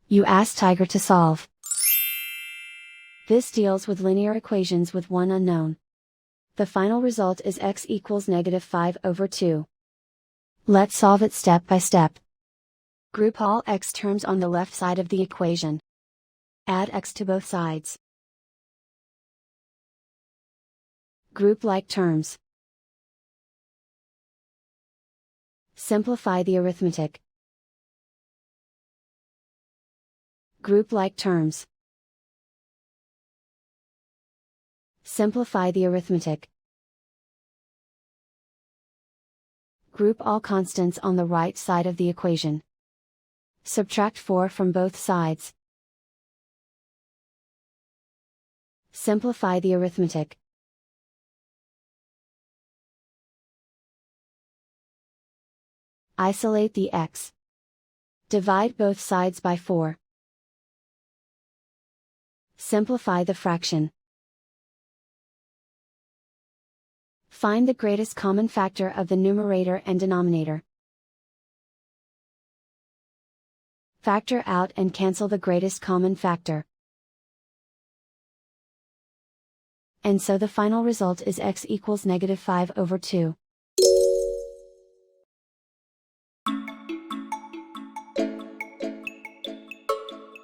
You ask Tiger to solve. This deals with linear equations with one unknown. The final result is x equals -5/2. Let's solve it step by step. Group all x terms on the left side of the equation. Add x to both sides. Group like terms. Simplify the arithmetic. Group like terms. Simplify the arithmetic. Group all constants on the right side of the equation. Subtract 4 from both sides. Simplify the arithmetic. Isolate the x. Divide both sides by 4. Simplify the fraction. Find the greatest common factor of the numerator and denominator. Factor out and cancel the greatest common factor. And so the final result is x equals -5/2.